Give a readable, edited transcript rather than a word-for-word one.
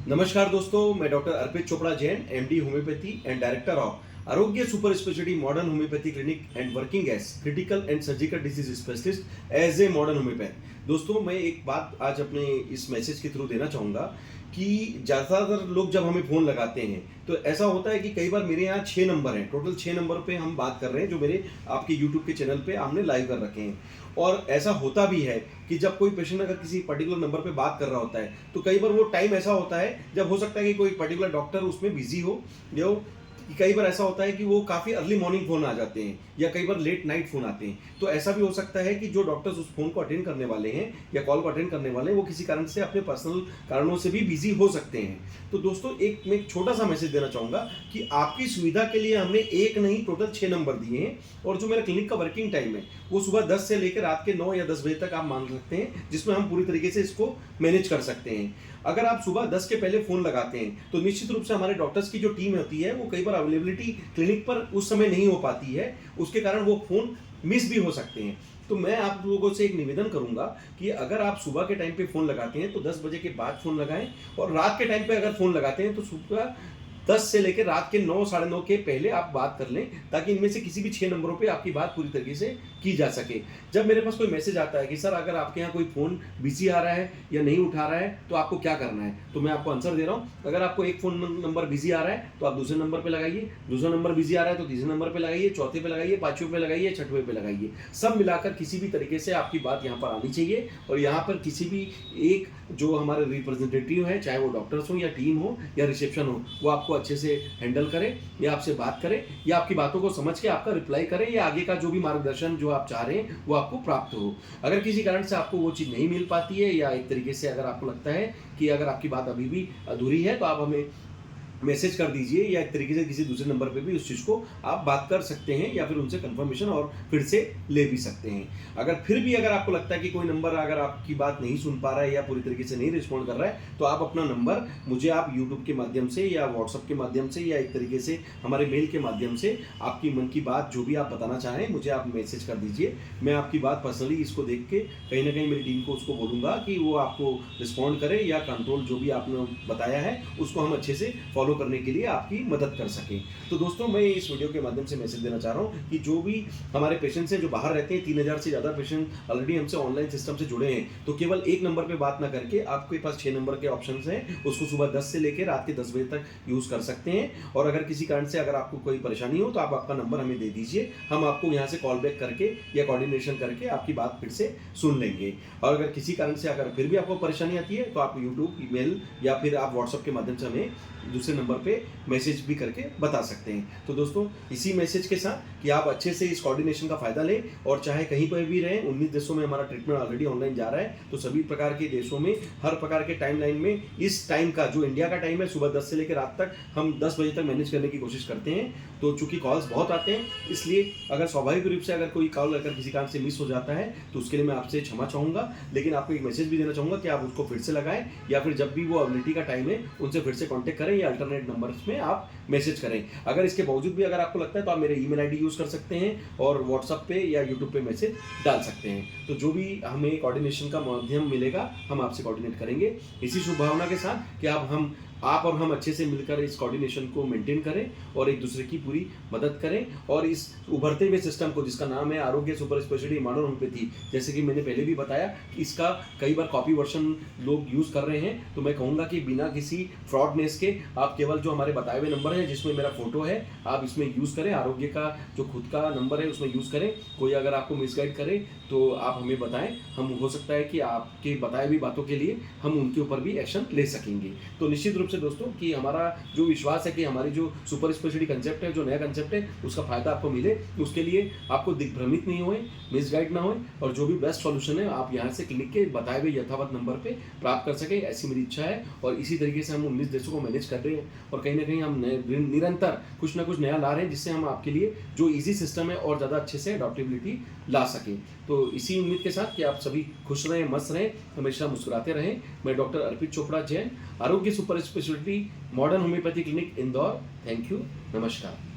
नमस्कार दोस्तों, मैं doctor Arpit Chopra Jain, MD homeopathy and director of Arogya super speciality modern homeopathy clinic and working as critical and surgical disease specialist as a modern homeopath. दोस्तों, मैं एक बात आज अपने इस मैसेज के थ्रू देना चाहूँगा कि ज़्यादातर लोग जब हमें फ़ोन लगाते हैं तो ऐसा होता है कि कई बार मेरे यहाँ 6 नंबर हैं, टोटल 6 नंबर पे हम बात कर रहे हैं जो मेरे आपके यूट्यूब के चैनल पे हमने लाइव कर रखे हैं। और ऐसा होता भी है कि जब कोई पेशेंट अगर किसी पर्टिकुलर नंबर पे बात कर रहा होता है तो कई बार वो टाइम ऐसा होता है जब हो सकता है कि कोई पर्टिकुलर डॉक्टर उसमें बिजी हो, जो कि कई बार ऐसा होता है कि वो काफ़ी अर्ली मॉर्निंग फ़ोन आ जाते हैं या कई बार लेट नाइट फ़ोन आते हैं। तो ऐसा भी हो सकता है कि जो डॉक्टर्स उस फ़ोन को अटेंड करने वाले हैं या कॉल को अटेंड करने वाले हैं वो किसी कारण से अपने पर्सनल कारणों से भी बिजी हो सकते हैं। तो दोस्तों, मैं एक छोटा सा मैसेज देना चाहूँगा कि आपकी सुविधा के लिए हमने एक नहीं टोटल 6 नंबर दिए हैं। और जो मेरा क्लिनिक का वर्किंग टाइम है वो सुबह 10 से लेकर रात के 9 या 10 बजे तक आप मान सकते हैं, जिसमें हम पूरी तरीके से इसको मैनेज कर सकते हैं। अगर आप सुबह 10 के पहले फ़ोन लगाते हैं तो निश्चित रूप से हमारे डॉक्टर्स की जो टीम होती है वो कई बार अवेलेबिलिटी क्लिनिक पर उस समय नहीं हो पाती है, उसके कारण वो फ़ोन मिस भी हो सकते हैं। तो मैं आप लोगों से एक निवेदन करूंगा कि अगर आप सुबह के टाइम पे फ़ोन लगाते हैं तो 10 बजे के बाद फ़ोन लगाएं, और रात के टाइम पे अगर फ़ोन लगाते हैं तो सुबह 10 से लेकर रात के 9 साढ़े 9 के पहले आप बात कर लें, ताकि इनमें से किसी भी 6 नंबरों पे आपकी बात पूरी तरीके से की जा सके। जब मेरे पास कोई मैसेज आता है कि सर अगर आपके यहाँ कोई फ़ोन बिजी आ रहा है या नहीं उठा रहा है तो आपको क्या करना है, तो मैं आपको आंसर दे रहा हूँ। अगर आपको एक फ़ोन नंबर बिजी आ रहा है तो आप दूसरे नंबर पे लगाइए, दूसरा नंबर बिजी आ रहा है तो तीसरे नंबर पे लगाइए, चौथे पे लगाइए, पाँचवें पे लगाइए, छठवें पे लगाइए। सब मिलाकर किसी भी तरीके से आपकी बात यहाँ पर आनी चाहिए, और यहाँ पर किसी भी एक जो हमारे रिप्रेजेंटेटिव है, चाहे वो डॉक्टर्स हो या टीम हो या रिसेप्शन हो, वो आपको अच्छे से हैंडल करे या आपसे बात करे या आपकी बातों को समझ के आपका रिप्लाई करे या आगे का जो भी मार्गदर्शन जो आप चाह रहे हैं वो आपको प्राप्त हो। अगर किसी कारण से आपको वो चीज़ नहीं मिल पाती है या एक तरीके से अगर आपको लगता है कि अगर आपकी बात अभी भी अधूरी है तो आप हमें मैसेज कर दीजिए या एक तरीके से किसी दूसरे नंबर पे भी उस चीज़ को आप बात कर सकते हैं या फिर उनसे कंफर्मेशन और फिर से ले भी सकते हैं। अगर फिर भी अगर आपको लगता है कि कोई नंबर अगर आपकी बात नहीं सुन पा रहा है या पूरी तरीके से नहीं रिस्पॉन्ड कर रहा है तो आप अपना नंबर मुझे आप यूट्यूब के माध्यम से या व्हाट्सअप के माध्यम से या एक तरीके से हमारे मेल के माध्यम से आपकी मन की बात जो भी आप बताना चाहें मुझे आप मैसेज कर दीजिए। मैं आपकी बात पर्सनली इसको देख के कहीं ना कहीं मेरी टीम को उसको बोलूँगा कि वो आपको रिस्पॉन्ड करे या कंट्रोल जो भी आपने बताया है उसको हम अच्छे से फॉलो करने के लिए आपकी मदद कर सकें। तो दोस्तों, मैं इस वीडियो के माध्यम से मैसेज देना चाह रहा हूं कि जो भी हमारे पेशेंट्स हैं जो बाहर रहते हैं, 3000 से ज़्यादा पेशेंट ऑलरेडी हमसे ऑनलाइन सिस्टम से जुड़े हैं, तो केवल एक नंबर पे बात ना करके आपके पास 6 नंबर के ऑप्शन हैं, उसको सुबह 10 से लेकर रात के 10 बजे तक यूज़ कर सकते हैं। और अगर किसी कारण से अगर आपको कोई परेशानी हो तो आप आपका नंबर हमें दे दीजिए, हम आपको यहाँ से कॉल बैक करके या कोऑर्डिनेशन करके आपकी बात फिर से सुन लेंगे। और अगर किसी कारण से अगर फिर भी आपको परेशानी आती है तो आप यूट्यूब, ईमेल या फिर आप व्हाट्सअप के माध्यम से हमें दूसरे नंबर पे मैसेज भी करके बता सकते हैं। तो दोस्तों, इसी मैसेज के साथ कि आप अच्छे से इस कोऑर्डिनेशन का फायदा लें और चाहे कहीं पर भी रहें, 19 देशों में हमारा ट्रीटमेंट ऑलरेडी ऑनलाइन जा रहा है, तो सभी प्रकार के देशों में हर प्रकार के टाइम लाइन में इस टाइम का जो इंडिया का टाइम है सुबह 10 से लेकर रात तक हम 10 बजे तक मैनेज करने की कोशिश करते हैं। तो चूंकि कॉल्स बहुत आते हैं, इसलिए अगर स्वाभाविक रूप से अगर कोई कॉल अगर किसी कारण से मिस हो जाता है तो उसके लिए मैं आपसे क्षमा चाहूँगा, लेकिन आपको एक मैसेज भी देना चाहूँगा कि आप उसको फिर से लगाएं या फिर जब भी वो अवेलेबिलिटी का टाइम है उनसे फिर से कॉन्टैक्ट करें या अल्टरनेट नंबर्स में आप मैसेज करें। अगर इसके बावजूद भी अगर आपको लगता है तो आप मेरे ईमेल आईडी यूज़ कर सकते हैं और व्हाट्सएप पे या यूट्यूब पे मैसेज डाल सकते हैं। तो जो भी हमें कोऑर्डिनेशन का माध्यम मिलेगा हम आपसे कोऑर्डिनेट करेंगे, इसी शुभ भावना के साथ कि आप और हम अच्छे से मिलकर इस कोऑर्डिनेशन को मेंटेन करें और एक दूसरे की पूरी मदद करें। और इस उभरते हुए सिस्टम को जिसका नाम है आरोग्य सुपर स्पेशलिटी मॉडर्न होम्योपैथी, जैसे कि मैंने पहले भी बताया कि इसका कई बार कॉपी वर्जन लोग यूज़ कर रहे हैं, तो मैं कहूँगा कि बिना किसी फ्रॉडनेस के आप केवल जो हमारे बताए हुए नंबर है जिसमें मेरा फोटो है आप इसमें यूज़ करें, आरोग्य का जो खुद का नंबर है उसमें यूज़ करें। कोई अगर आपको मिसगाइड करे तो आप हमें बताएं, हम हो सकता है कि आपके बताए हुई बातों के लिए हम उनके ऊपर भी एक्शन ले सकेंगे। तो निश्चित रूप से दोस्तों कि हमारा जो विश्वास है कि हमारी जो सुपर स्पेशलिटी कंसेप्ट है, जो नया कंसेप्ट है, उसका फायदा आपको मिले, उसके लिए आपको दिग्भ्रमित नहीं होए, मिसगाइड ना होए और जो भी बेस्ट सॉल्यूशन है आप यहाँ से क्लिनिक के बताए हुए यथावत नंबर पे प्राप्त कर सके, ऐसी मेरी इच्छा है। और इसी तरीके से हम 19 देशों को मैनेज कर रहे हैं और कहीं ना कहीं हम निरंतर कुछ ना कुछ नया ला रहे हैं जिससे हम आपके लिए जो ईजी सिस्टम है और ज़्यादा अच्छे से अडॉप्टेबिलिटी ला सकें। तो इसी उम्मीद के साथ कि आप सभी खुश रहें, मस्त रहें, हमेशा मुस्कुराते रहें। मैं डॉक्टर अर्पित चोपड़ा जैन, आरोग्य super speciality modern homeopathy clinic Indore. Thank you, नमस्कार।